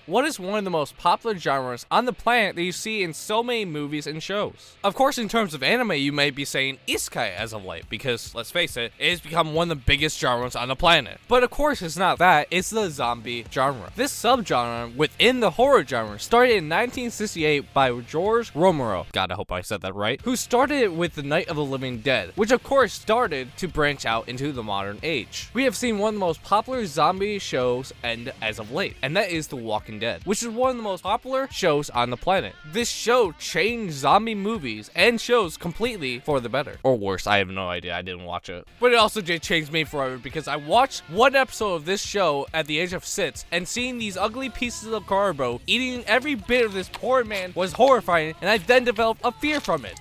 what is one of the most popular genres on the planet that you see in so many movies and shows? Of course, in terms of anime, you may be saying isekai as of late, because, let's face it, it has become one of the biggest genres on the planet. But of course, it's not that, it's the zombie genre. This subgenre within the horror genre started in 1968 by George Romero, God, I hope I said that right, who started it with The Night of the Living Dead, which of course started to branch out into the modern age. We have seen one of the most popular zombie shows end as of late, and that is The Walking Dead, which is one of the most popular shows on the planet. This show changed zombie movies and shows completely for the better. Or worse, I have no idea, I didn't watch it. But it also did change me forever because I watched one episode of this show at the age of 6, and seeing these ugly pieces of cardboard eating every bit of this poor man was horrifying, and I then developed a fear from it.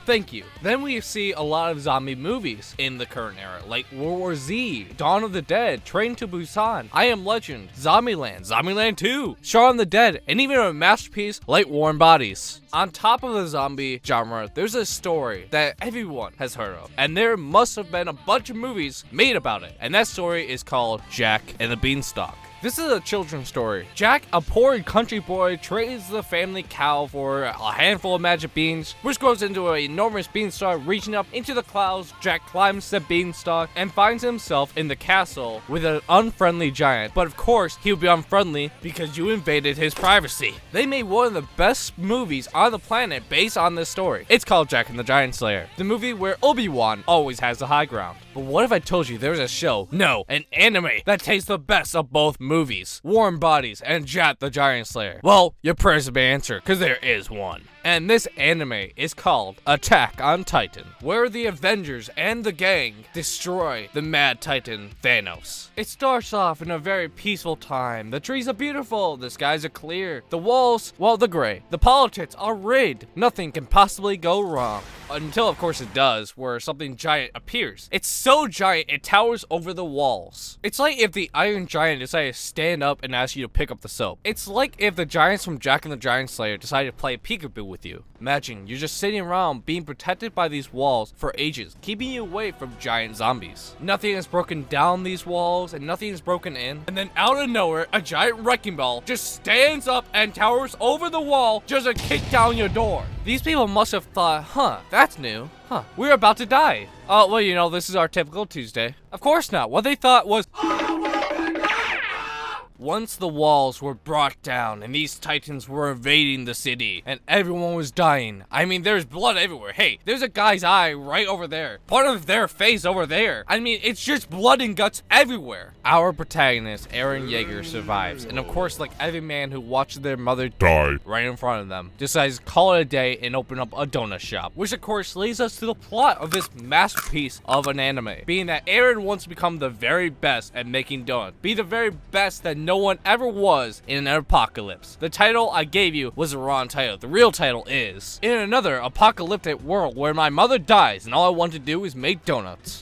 Thank you. Then we see a lot of zombie movies in the current era, like World War Z, Dawn of the Dead, Train to Busan, I Am Legend, Zombieland, Zombieland 2, Shaun of the Dead, and even a masterpiece like Warm Bodies. On top of the zombie genre, there's a story that everyone has heard of, and there must have been a bunch of movies made about it, and that story is called Jack and the Beanstalk. This is a children's story. Jack, a poor country boy, trades the family cow for a handful of magic beans, which grows into an enormous beanstalk reaching up into the clouds. Jack climbs the beanstalk and finds himself in the castle with an unfriendly giant. But of course, he'll be unfriendly because you invaded his privacy. They made one of the best movies on the planet based on this story. It's called Jack and the Giant Slayer, the movie where Obi-Wan always has the high ground. But what if I told you there's a show, no, an anime, that takes the best of both movies, Warm Bodies and Jack the Giant Slayer? Well, your prayers have been answered, because there is one. And this anime is called Attack on Titan, where the Avengers and the gang destroy the Mad Titan Thanos. It starts off in a very peaceful time. The trees are beautiful, the skies are clear, the walls, well, they're gray. The politics are rigged. Nothing can possibly go wrong. Until, of course, it does, where something giant appears. It's so giant, it towers over the walls. It's like if the Iron Giant decided to stand up and ask you to pick up the soap. It's like if the giants from Jack and the Giant Slayer decided to play peekaboo with you. Imagine, you're just sitting around being protected by these walls for ages, keeping you away from giant zombies. Nothing has broken down these walls, and nothing is broken in. And then out of nowhere, a giant wrecking ball just stands up and towers over the wall just to kick down your door. These people must have thought, that's new. We're about to die. Oh, well, you know, this is our typical Tuesday. Of course not. What they thought was... Once the walls were brought down and these titans were invading the city and everyone was dying. I mean, there's blood everywhere. Hey, there's a guy's eye right over there. Part of their face over there. I mean, it's just blood and guts everywhere. Our protagonist, Eren Yeager, survives. And of course, like every man who watched their mother die right in front of them, decides to call it a day and open up a donut shop. Which of course leads us to the plot of this masterpiece of an anime. Being that Eren wants to become the very best at making donuts. Be the very best that no one ever was in an apocalypse. The title I gave you was the wrong title. The real title is In Another Apocalyptic World Where My Mother Dies and All I Want to Do Is Make Donuts.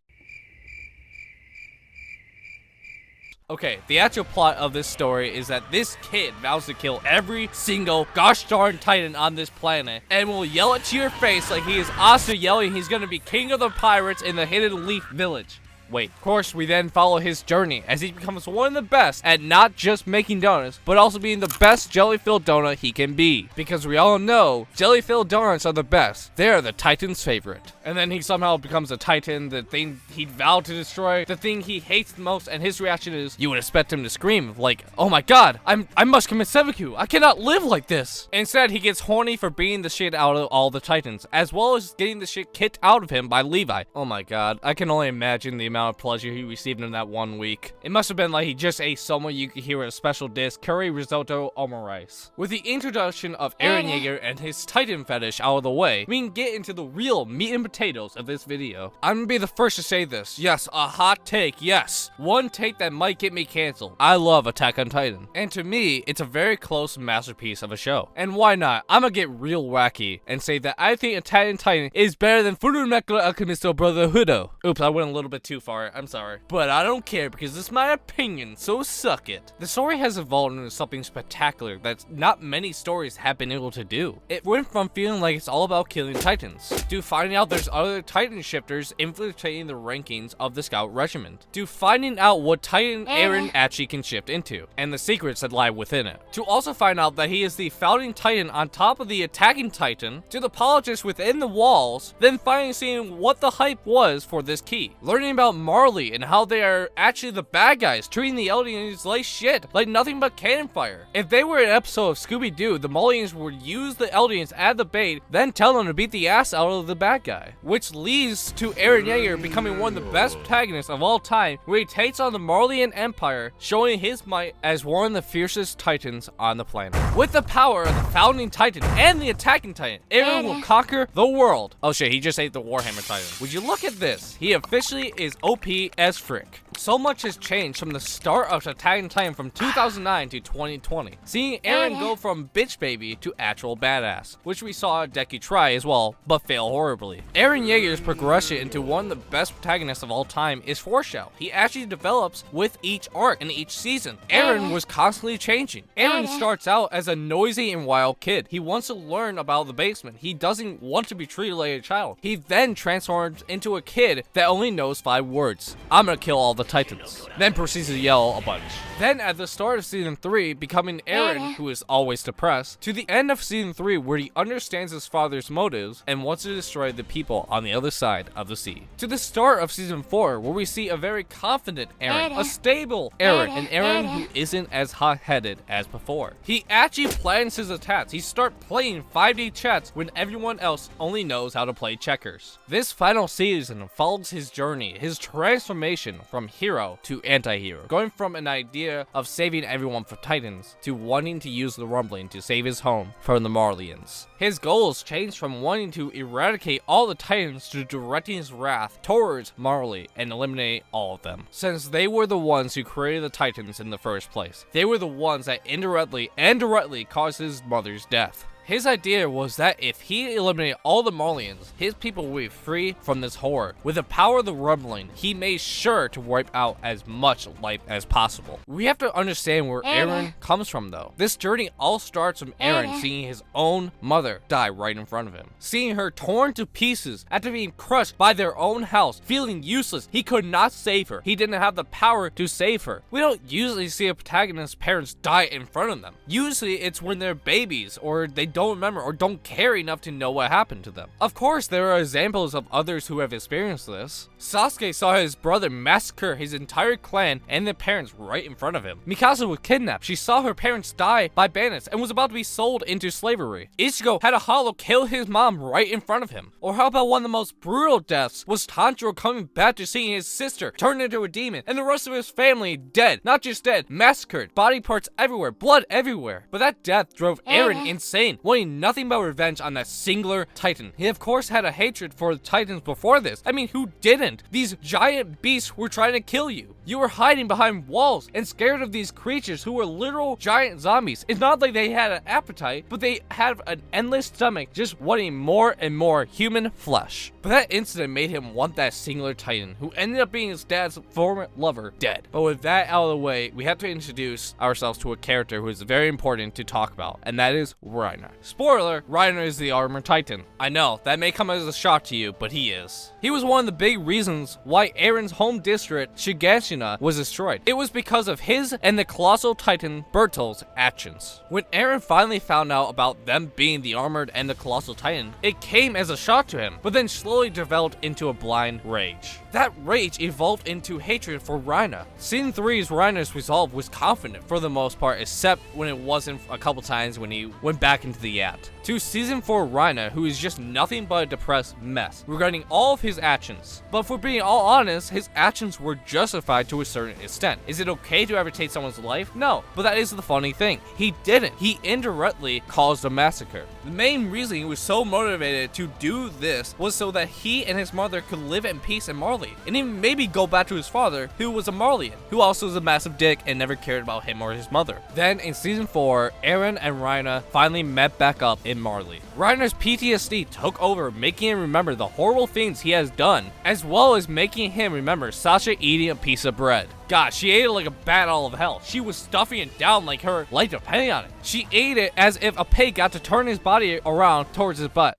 Okay, the actual plot of this story is that this kid vows to kill every single gosh darn titan on this planet and will yell it to your face like he is also yelling he's gonna be king of the pirates in the Hidden Leaf Village. Wait, of course, we then follow his journey as he becomes one of the best at not just making donuts, but also being the best jelly-filled donut he can be. Because we all know jelly-filled donuts are the best. They're the Titan's favorite. And then he somehow becomes a Titan, the thing he vowed to destroy, the thing he hates the most, and his reaction is, you would expect him to scream, like, oh my god, I must commit seppuku, I cannot live like this. Instead, he gets horny for beating the shit out of all the Titans, as well as getting the shit kicked out of him by Levi. Oh my god, I can only imagine the amount of pleasure he received in that 1 week. It must have been like he just ate someone you could hear with a special dish, curry, risotto, omurice. With the introduction of Eren Yeager and his Titan fetish out of the way, we can get into the real meat and potatoes of this video. I'm gonna be the first to say this. Yes, a hot take, yes. One take that might get me canceled. I love Attack on Titan. And to me, it's a very close masterpiece of a show. And why not? I'm gonna get real wacky and say that I think Attack on Titan is better than Fullmetal Alchemist Brotherhood. Oops, I went a little bit too far. part. I'm sorry. But I don't care because it's my opinion, so suck it. The story has evolved into something spectacular that not many stories have been able to do. It went from feeling like it's all about killing titans, to finding out there's other titan shifters infiltrating the rankings of the scout regiment, to finding out what titan Eren actually can shift into, and the secrets that lie within it, to also find out that he is the founding titan on top of the attacking titan, to the politics within the walls, then finally seeing what the hype was for this key, learning about Marley and how they are actually the bad guys, treating the Eldians like shit, like nothing but cannon fire. If they were an episode of Scooby-Doo, the Marlians would use the Eldians as the bait, then tell them to beat the ass out of the bad guy, which leads to Eren Yeager becoming one of the best protagonists of all time, where he takes on the Marlian Empire, showing his might as one of the fiercest titans on the planet. With the power of the founding titan and the attacking titan, Eren will conquer the world. Oh shit, he just ate the Warhammer titan. Would you look at this? He officially is OP as frick. So much has changed from the start of Attack on Titan from 2009 to 2020, seeing Eren go from bitch baby to actual badass, which we saw Deki try as well, but fail horribly. Eren Yeager's progression into one of the best protagonists of all time is foreshadow. He actually develops with each arc and each season. Eren was constantly changing. Eren starts out as a noisy and wild kid. He wants to learn about the basement. He doesn't want to be treated like a child. He then transforms into a kid that only knows 5 words. I'm gonna kill all the titans. Then proceeds to yell a bunch. Then at the start of season 3, becoming Eren, who is always depressed, to the end of season 3 where he understands his father's motives and wants to destroy the people on the other side of the sea. To the start of season 4 where we see a very confident Eren, a stable Eren, an Eren who isn't as hot-headed as before. He actually plans his attacks. He starts playing 5D chess when everyone else only knows how to play checkers. This final season follows his journey, his transformation from hero to anti-hero, going from an idea of saving everyone from titans to wanting to use the rumbling to save his home from the Marlians. His goals changed from wanting to eradicate all the titans to directing his wrath towards Marley and eliminate all of them, since they were the ones who created the titans in the first place. They were the ones that indirectly and directly caused his mother's death. His idea was that if he eliminated all the Marlians, his people would be free from this horror. With the power of the rumbling, he made sure to wipe out as much life as possible. We have to understand where Eren comes from though. This journey all starts from Eren seeing his own mother die right in front of him. Seeing her torn to pieces after being crushed by their own house, feeling useless. He could not save her. He didn't have the power to save her. We don't usually see a protagonist's parents die in front of them. Usually it's when they're babies or they don't remember or don't care enough to know what happened to them. Of course, there are examples of others who have experienced this. Sasuke saw his brother massacre his entire clan and their parents right in front of him. Mikasa was kidnapped. She saw her parents die by bandits and was about to be sold into slavery. Ichigo had a hollow kill his mom right in front of him. Or how about one of the most brutal deaths was Tanjiro coming back to seeing his sister turned into a demon and the rest of his family dead. Not just dead, massacred, body parts everywhere, blood everywhere. But that death drove Eren insane, wanting nothing but revenge on that singular titan. He of course had a hatred for the titans before this. I mean, who didn't? These giant beasts were trying to kill you. You were hiding behind walls and scared of these creatures who were literal giant zombies. It's not like they had an appetite, but they had an endless stomach just wanting more and more human flesh. But that incident made him want that singular titan, who ended up being his dad's former lover, dead. But with that out of the way, we have to introduce ourselves to a character who is very important to talk about, and that is Reiner. Spoiler, Reiner is the armored titan. I know, that may come as a shock to you, but he is. He was one of the big reasons why Eren's home district, Shigashina, was destroyed. It was because of his and the colossal titan Bertolt's actions. When Eren finally found out about them being the armored and the colossal titan, it came as a shock to him, but then slowly developed into a blind rage. That rage evolved into hatred for Reiner. Season 3's Reiner's resolve was confident for the most part, except when it wasn't a couple times when he went back into the yacht. To season 4 Reiner, who is just nothing but a depressed mess regarding all of his actions. But for being all honest, his actions were justified to a certain extent. Is it okay to ever take someone's life? No, but that is the funny thing. He didn't. He indirectly caused a massacre. The main reason he was so motivated to do this was so that he and his mother could live in peace in Marley. Marley, and even maybe go back to his father, who was a Marleyan, who also was a massive dick and never cared about him or his mother. Then in season 4, Eren and Reiner finally met back up in Marley. Reiner's PTSD took over, making him remember the horrible things he has done, as well as making him remember Sasha eating a piece of bread. God, she ate it like a bat out of hell. She was stuffing it down like her life depended on it. She ate it as if a pig got to turn his body around towards his butt.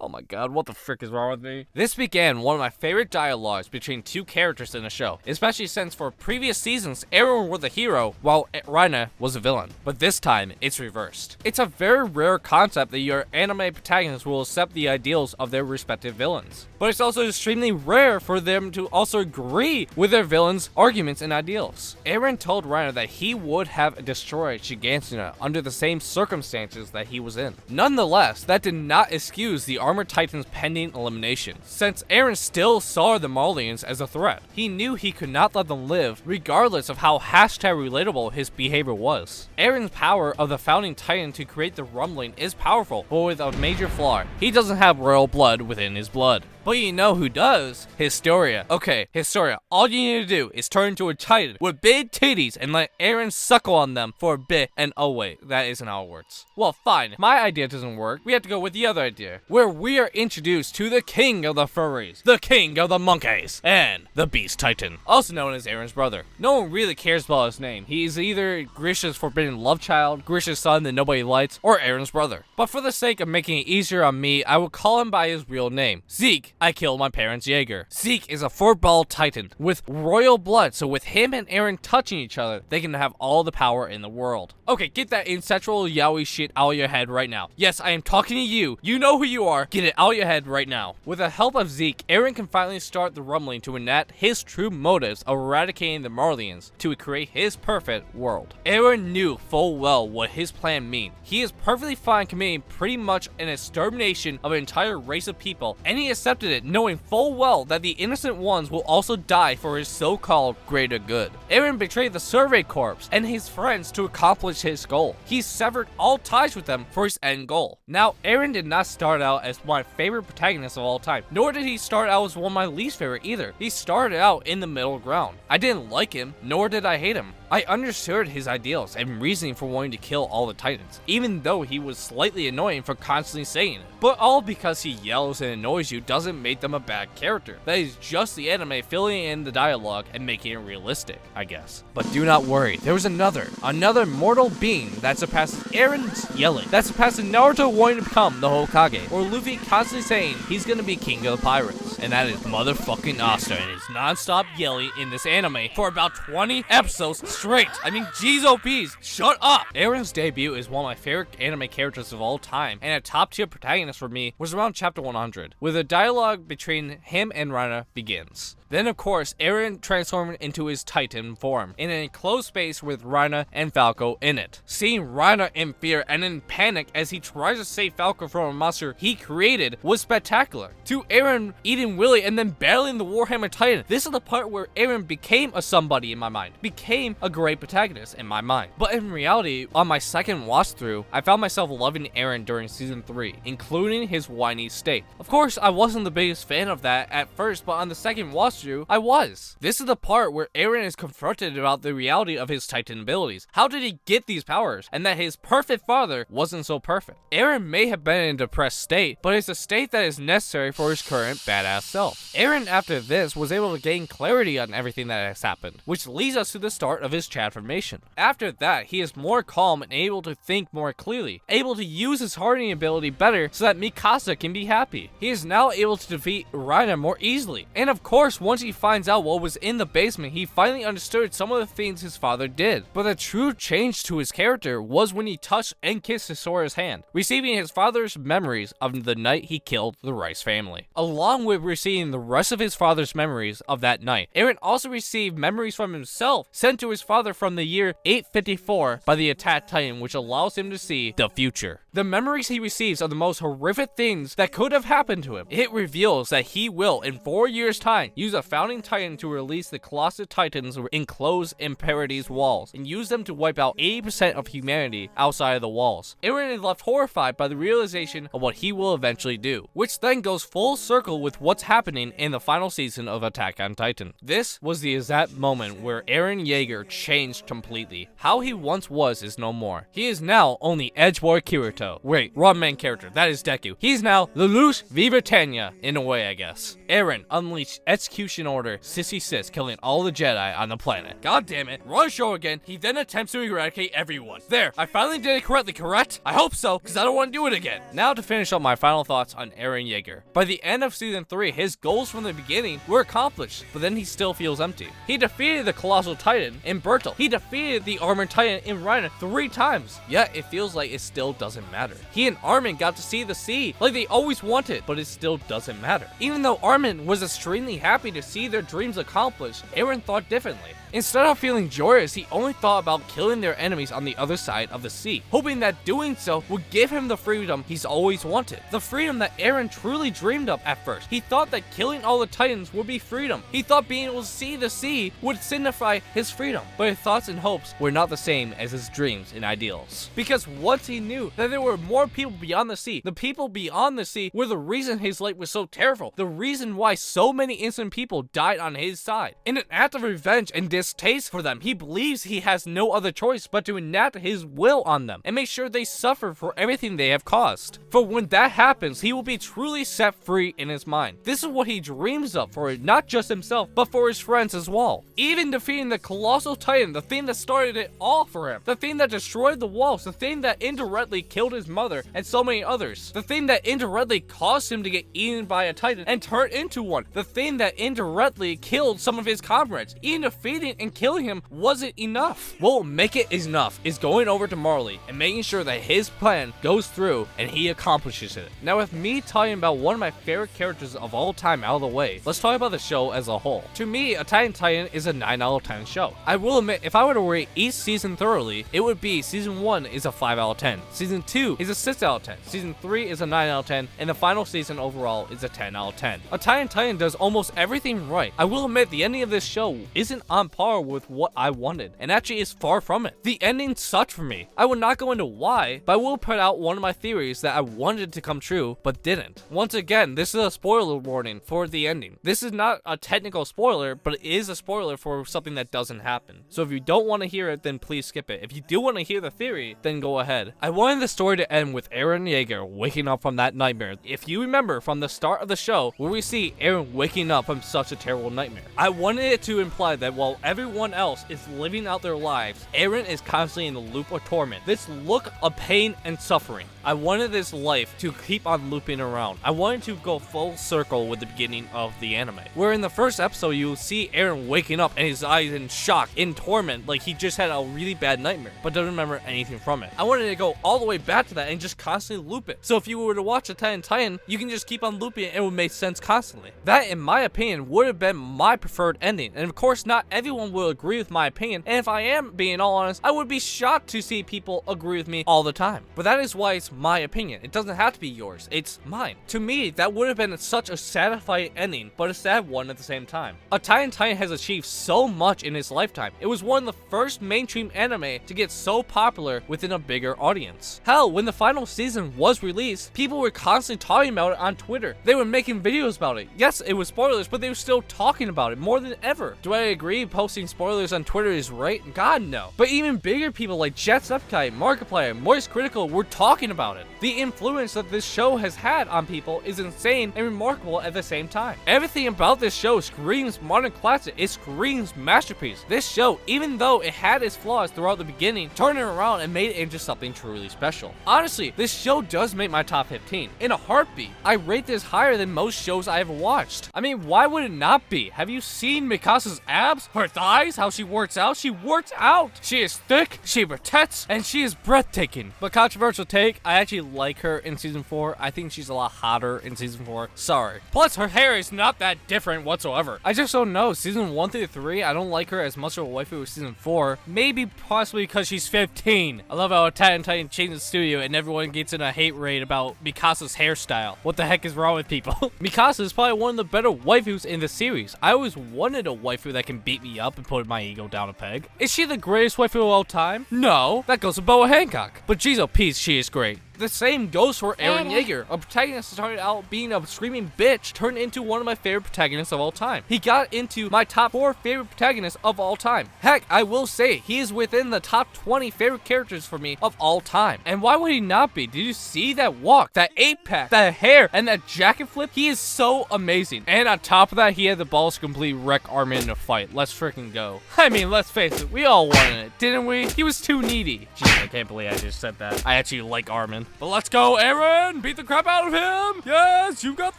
Oh my god, what the frick is wrong with me? This began one of my favorite dialogues between two characters in the show, especially since for previous seasons, Eren was the hero while Reiner was a villain. But this time, it's reversed. It's a very rare concept that your anime protagonists will accept the ideals of their respective villains. But it's also extremely rare for them to also agree with their villains' arguments and ideals. Eren told Reiner that he would have destroyed Gigantina under the same circumstances that he was in. Nonetheless, that did not excuse the Armored Titan's pending elimination, since Eren still saw the Marleyans as a threat. He knew he could not let them live, regardless of how #relatable his behavior was. Eren's power of the founding Titan to create the rumbling is powerful, but with a major flaw. He doesn't have royal blood within his blood. But you know who does? Historia. Okay, Historia, all you need to do is turn into a Titan with big titties and let Eren suckle on them for a bit and oh wait, that isn't how it works. Well, fine, my idea doesn't work. We have to go with the other idea, where we are introduced to the king of the furries, the king of the monkeys, and the Beast Titan, also known as Eren's brother. No one really cares about his name. He's either Grisha's forbidden love child, Grisha's son that nobody likes, or Eren's brother. But for the sake of making it easier on me, I will call him by his real name, Zeke. I killed my parents' Yeager. Zeke is a four-balled Titan with royal blood, so with him and Eren touching each other, they can have all the power in the world. Okay, get that ancestral yaoi shit out of your head right now. Yes, I am talking to you. You know who you are. Get it out of your head right now. With the help of Zeke, Eren can finally start the rumbling to enact his true motives of eradicating the Marleyans to create his perfect world. Eren knew full well what his plan meant. He is perfectly fine committing pretty much an extermination of an entire race of people, and he accepted it, knowing full well that the innocent ones will also die for his so-called greater good. Eren betrayed the Survey Corps and his friends to accomplish his goal. He severed all ties with them for his end goal. Now, Eren did not start out as my favorite protagonist of all time, nor did he start out as one of my least favorite either. He started out in the middle ground. I didn't like him, nor did I hate him. I understood his ideals and reasoning for wanting to kill all the Titans, even though he was slightly annoying for constantly saying it. But all because he yells and annoys you doesn't make them a bad character. That is just the anime filling in the dialogue and making it realistic, I guess. But do not worry, there was another mortal being that surpasses Eren's yelling, that surpasses Naruto wanting to become the Hokage, or Luffy constantly saying he's gonna be king of the pirates. And that is motherfucking Asta and his non-stop yelling in this anime for about 20 episodes straight. I mean, jeez, OPs, shut up! Eren's debut is one of my favorite anime characters of all time, and a top tier protagonist for me was around chapter 100, where the dialogue between him and Reiner begins. Then, of course, Eren transformed into his Titan form in an enclosed space with Reiner and Falco in it. Seeing Reiner in fear and in panic as he tries to save Falco from a monster he created was spectacular. To Eren eating Willy and then battling the Warhammer Titan, this is the part where Eren became a somebody in my mind, became a great protagonist in my mind. But in reality, on my second watch through, I found myself loving Eren during season 3, including his whiny state. Of course, I wasn't the biggest fan of that at first, but on the second watch through, I was. This is the part where Eren is confronted about the reality of his Titan abilities. How did he get these powers? And that his perfect father wasn't so perfect. Eren may have been in a depressed state, but it's a state that is necessary for his current badass self. Eren after this was able to gain clarity on everything that has happened, which leads us to the start of his transformation. After that, he is more calm and able to think more clearly, able to use his hardening ability better so that Mikasa can be happy. He is now able to defeat Reiner more easily. And of course, once he finds out what was in the basement, he finally understood some of the things his father did. But the true change to his character was when he touched and kissed Hisora's hand, receiving his father's memories of the night he killed the Rice family. Along with receiving the rest of his father's memories of that night, Eren also received memories from himself sent to his father from the year 854 by the attacked Titan, which allows him to see the future. The memories he receives are the most horrific things that could have happened to him. It reveals that he will, in 4 years' time, use a founding titan to release the colossal titans enclosed in Paradis walls and use them to wipe out 80% of humanity outside of the walls. Eren is left horrified by the realization of what he will eventually do, which then goes full circle with what's happening in the final season of Attack on Titan. This was the exact moment where Eren Yeager changed completely. How he once was is no more. He is now only Edgeboy Kirito. Wait, wrong main character, that is Deku. He's now Lelouch V. Britannia, in a way I guess. Eren unleashed Execution Order 66, killing all the Jedi on the planet. God damn it, wrong show again. He then attempts to eradicate everyone. There, I finally did it correctly, correct? I hope so, because I don't want to do it again. Now to finish up my final thoughts on Eren Yeager. By the end of season 3, his goals from the beginning were accomplished, but then he still feels empty. He defeated the Colossal Titan in Bertel. He defeated the Armored Titan in Reiner 3 times, yet it feels like it still doesn't matter. He and Armin got to see the sea like they always wanted, but it still doesn't matter. Even though Armin was extremely happy to see their dreams accomplished, Eren thought differently. Instead of feeling joyous, he only thought about killing their enemies on the other side of the sea, hoping that doing so would give him the freedom he's always wanted. The freedom that Eren truly dreamed of at first. He thought that killing all the Titans would be freedom. He thought being able to see the sea would signify his freedom. But his thoughts and hopes were not the same as his dreams and ideals. Because once he knew that there were more people beyond the sea, the people beyond the sea were the reason his life was so terrible. The reason why so many innocent people died on his side. In an act of revenge and distaste for them, he believes he has no other choice but to enact his will on them and make sure they suffer for everything they have caused. For when that happens, he will be truly set free in his mind. This is what he dreams of for not just himself, but for his friends as well. Even defeating the Colossal Titan, the thing that started it all for him, the thing that destroyed the walls, the thing that indirectly killed his mother and so many others, the thing that indirectly caused him to get eaten by a Titan and turn into one, the thing that indirectly killed some of his comrades. Even defeating and killing him wasn't enough. What will make it enough is going over to Marley and making sure that his plan goes through and he accomplishes it. Now with me talking about one of my favorite characters of all time out of the way, let's talk about the show as a whole. To me, Attack on Titan is a 9 out of 10 show. I will admit, if I were to rate each season thoroughly, it would be season 1 is a 5 out of 10, season 2 is a 6 out of 10, season 3 is a 9 out of 10, and the final season overall is a 10 out of 10. Attack on Titan does almost everything right. I will admit the ending of this show isn't on par with what I wanted, and actually is far from it. The ending sucked for me. I will not go into why, but I will put out one of my theories that I wanted to come true, but didn't. Once again, this is a spoiler warning for the ending. This is not a technical spoiler, but it is a spoiler for something that doesn't happen. So if you don't want to hear it, then please skip it. If you do want to hear the theory, then go ahead. I wanted the story to end with Eren Yeager waking up from that nightmare. If you remember from the start of the show, where we see Eren waking up from such a terrible nightmare, I wanted it to imply that while everyone else is living out their lives, Eren is constantly in the loop of torment. This look of pain and suffering. I wanted this life to keep on looping around. I wanted to go full circle with the beginning of the anime, where in the first episode you will see Eren waking up and his eyes in shock, in torment, like he just had a really bad nightmare, but doesn't remember anything from it. I wanted to go all the way back to that and just constantly loop it. So if you were to watch Attack on Titan, you can just keep on looping it and it would make sense constantly. That, in my opinion, would have been my preferred ending. And of course, not everyone will agree with my opinion, and if I am being all honest, I would be shocked to see people agree with me all the time. But that is why it's my opinion. It doesn't have to be yours, it's mine. To me, that would have been such a satisfying ending, but a sad one at the same time. Attack on Titan has achieved so much in its lifetime. It was one of the first mainstream anime to get so popular within a bigger audience. Hell, when the final season was released, people were constantly talking about it on Twitter. They were making videos about it. Yes, it was spoilers, but they were still talking about it more than ever. Do I agree posting spoilers on Twitter is right? God, no. But even bigger people like Jacksepticeye, Markiplier, Moist Critical were talking about it. The influence that this show has had on people is insane and remarkable at the same time. Everything about this show screams modern classic. It screams masterpiece. This show, even though it had its flaws throughout the beginning, turned it around and made it into something truly special. Honestly, this show does make my top 15. In a heartbeat, I rate this higher than most shows I have watched. I mean, why would it not be? Have you seen Mikasa's abs? Her thighs, how she works out. She works out. She is thick, she protects, and she is breathtaking. But controversial take, I actually like her in season 4. I think she's a lot hotter in season 4. Sorry. Plus, her hair is not that different whatsoever. I just don't know. Season 1 through 3, I don't like her as much of a waifu as season 4. Maybe possibly because she's 15. I love how Attack on Titan changed the studio and everyone gets in a hate raid about Mikasa's hairstyle. What the heck is wrong with people? Mikasa is probably one of the better waifus in the series. I always wanted a waifu that can beat me up and put my ego down a peg. Is she the greatest waifu of all time? No, that goes to Boa Hancock. But she's a piece, she is great. The same goes for Eren Yeager. A protagonist started out being a screaming bitch, turned into one of my favorite protagonists of all time. He got into my top 4 favorite protagonists of all time. Heck, I will say, he is within the top 20 favorite characters for me of all time. And why would he not be? Did you see that walk, that 8-pack, that hair, and that jacket flip? He is so amazing. And on top of that, he had the balls to completely wreck Armin in a fight. Let's freaking go. I mean, let's face it, we all wanted it, didn't we? He was too needy. Jeez, I can't believe I just said that. I actually like Armin. But let's go, Eren! Beat the crap out of him! Yes, you got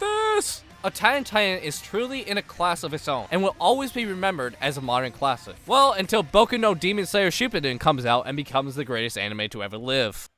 this! Attack on Titan is truly in a class of its own, and will always be remembered as a modern classic. Well, until Boku no Demon Slayer Shippuden comes out and becomes the greatest anime to ever live.